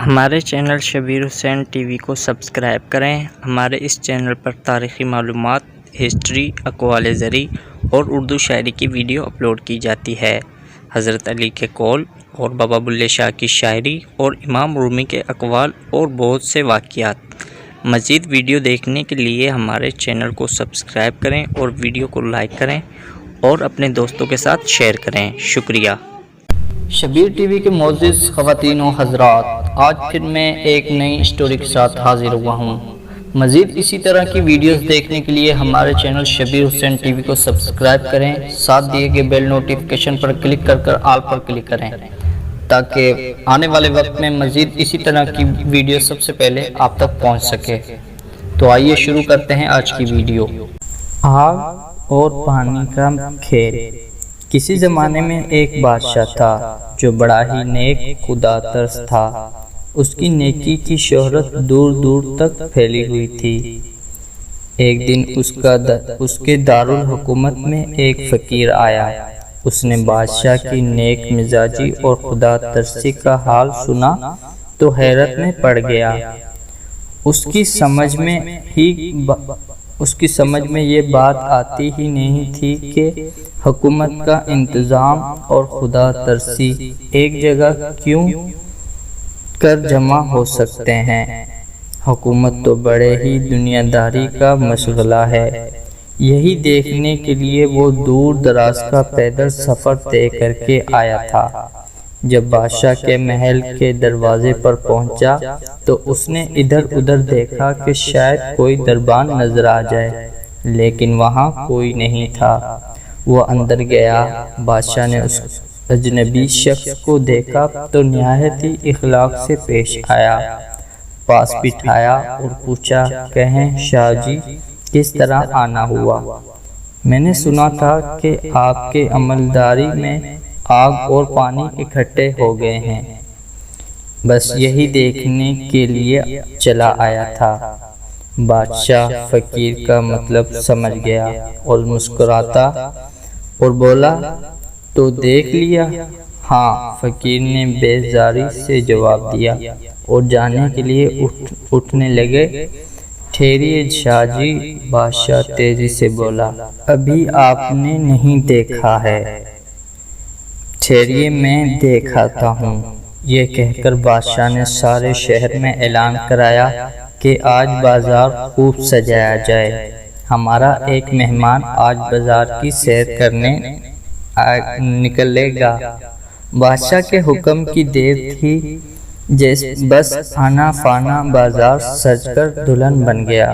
ہمارے چینل شبیر حسین T V کو subscribe کریں۔ ہمارے اس چینل پر تاریخی معلومات، ہسٹری، اقوال زرعی اور اردو شاعری کی ویڈیو اپلوڈ کی جاتی ہے۔ حضرت علی کے قول اور بابا بلے شاہ کی شاعری اور امام رومی کے اقوال اور بہت سے واقعات۔ مزید ویڈیو دیکھنے کے لیے ہمارے چینل کو سبسکرائب کریں اور ویڈیو کو لائک کریں اور اپنے دوستوں کے ساتھ شیئر کریں۔ شکریہ۔ شبیر ٹی وی کے معزز خواتین و حضرات، آج پھر میں ایک نئی اسٹوری کے ساتھ حاضر ہوا ہوں۔ مزید اسی طرح کی ویڈیوز دیکھنے کے لیے ہمارے چینل شبیر حسین ٹی وی کو سبسکرائب کریں، ساتھ دیے گئے بیل نوٹیفیکیشن پر کلک کر آل پر کلک کریں تاکہ آنے والے وقت میں مزید اسی طرح کی ویڈیو سب سے پہلے آپ تک پہنچ سکے۔ تو آئیے شروع کرتے ہیں آج کی ویڈیو۔ آگ اور پانی کا کھیل۔ کسی زمانے میں ایک بادشاہ تھا جو بڑا ہی نیک خدا ترس تھا۔ اس کی نیکی کی شہرت دور دور تک پھیلی ہوئی تھی۔ ایک دن اس کے دارالحکومت میں ایک فقیر آیا۔ اس نے بادشاہ کی نیک مزاجی اور خدا ترسی کا حال سنا تو حیرت میں پڑ گیا۔ اس کی سمجھ میں یہ بات آتی ہی نہیں تھی کہ حکومت کا انتظام اور خدا ترسی ایک جگہ کیوں کر جمع ہو سکتے ہیں۔ حکومت تو بڑے ہی دنیا داری کا مشغلہ ہے۔ یہی دیکھنے کے لیے وہ دور دراز کا پیدل سفر طے کر کے آیا تھا۔ جب بادشاہ کے محل کے دروازے پر پہنچا تو اس نے ادھر ادھر دیکھا کہ شاید کوئی دربان نظر آ جائے، لیکن وہاں کوئی نہیں تھا۔ وہ اندر گیا۔ بادشاہ نے اس اجنبی شخص کو دیکھا تو نہایت ہی اخلاق سے پیش آیا، پاس بٹھایا اور پوچھا، کہیں شاہ جی کس طرح آنا ہوا؟ میں نے سنا تھا کہ آپ کے عملداری میں آگ اور پانی اکٹھے ہو گئے ہیں، بس یہی دیکھنے کے لیے چلا آیا تھا۔ بادشاہ فقیر کا مطلب سمجھ گیا اور مسکراتا اور بولا، تو دیکھ لیا؟ ہاں، فقیر نے بیزاری سے جواب دیا اور جانے کے لیے اٹھنے لگے۔ ٹھہریے شاہ جی، بادشاہ تیزی سے بولا، ابھی آپ نے نہیں دیکھا ہے۔ ٹھہریے، میں دیکھاتا ہوں۔ یہ کہہ کر بادشاہ نے سارے شہر میں اعلان کرایا کہ آج بازار خوب سجایا جائے، ہمارا ایک مہمان آج بازار کی سیر کرنے نکلے گا۔ بادشاہ کے حکم کی دیر تھی، بس آنا فانا بازار سج کر دلہن بن گیا۔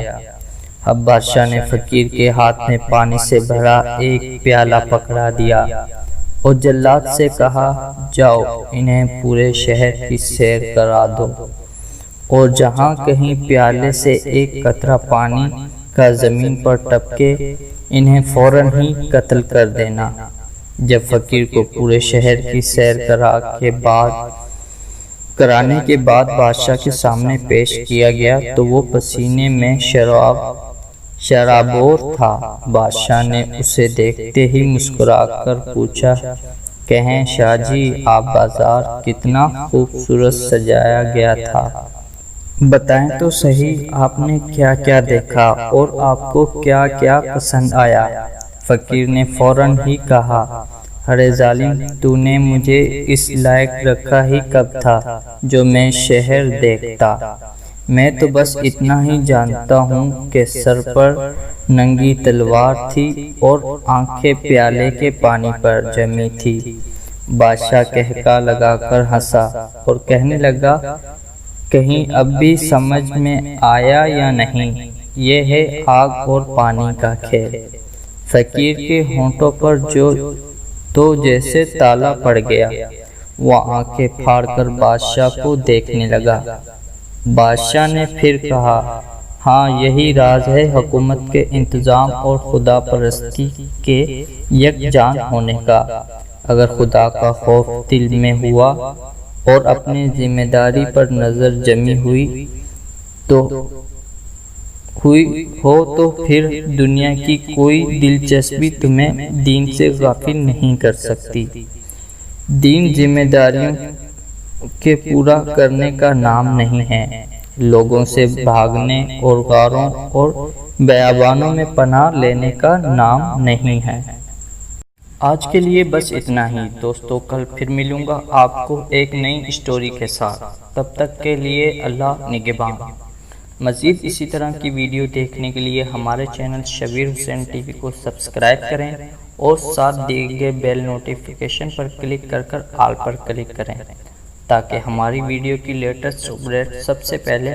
اب بادشاہ نے فقیر کے ہاتھ میں پانی سے بھرا ایک پیالہ پکڑا دیا اور جلاد سے کہا، جاؤ انہیں پورے شہر کی سیر کرا دو اور جہاں کہیں پیالے سے ایک قطرہ پانی کا زمین پر ٹپکے انہیں فوراً ہی قتل کر دینا۔ جب فقیر کو پورے شہر کی سیر کرانے کے بعد بادشاہ کے سامنے پیش کیا گیا تو وہ پسینے میں شرابور تھا۔ بادشاہ نے اسے دیکھتے ہی مسکرا کر پوچھا، کہیں شاہ جی آپ بازار کتنا خوبصورت سجایا گیا تھا، بتائیں تو صحیح آپ نے کیا کیا دیکھا اور آپ کو کیا کیا پسند آیا؟ فقیر نے فوراً ہی کہا، ارے ظالم، تو نے مجھے اس لائق رکھا ہی کب تھا جو میں شہر دیکھتا؟ میں تو بس اتنا ہی جانتا ہوں کہ سر پر ننگی تلوار تھی اور آنکھیں پیالے کے پانی پر جمی تھی۔ بادشاہ کہکا لگا کر ہنسا اور کہنے لگا، کہیں اب بھی سمجھ میں آیا یا نہیں؟ یہ ہے آگ اور پانی کا کھیل۔ فقیر کے ہونٹوں پر تو جیسے تالا پڑ گیا۔ وہ آنکھیں پھاڑ کر بادشاہ کو دیکھنے لگا۔ بادشاہ نے پھر کہا، ہاں یہی راز ہے حکومت کے انتظام اور خدا پرستی کے یکجان ہونے کا۔ اگر خدا کا خوف دل میں ہوا اور اپنی ذمہ داری پر نظر جمی ہوئی تو پھر دنیا کی کوئی دلچسپی تمہیں دین سے غافل نہیں کر سکتی۔ دین ذمہ داریوں کے پورا کرنے کا نام نہیں ہے، لوگوں سے بھاگنے اور غاروں اور بیابانوں میں پناہ لینے کا نام نہیں ہے۔ آج کے لیے بس اتنا ہی دوستو، کل پھر ملوں گا آپ کو ایک نئی اسٹوری کے ساتھ، تب تک کے لیے اللہ نگہباں۔ مزید اسی طرح کی ویڈیو دیکھنے کے لیے ہمارے چینل شبیر حسین ٹی وی کو سبسکرائب کریں اور ساتھ دیے گئے بیل نوٹیفیکیشن پر کلک کر آل پر کلک کریں تاکہ ہماری ویڈیو کی لیٹسٹ اپڈیٹ سب سے پہلے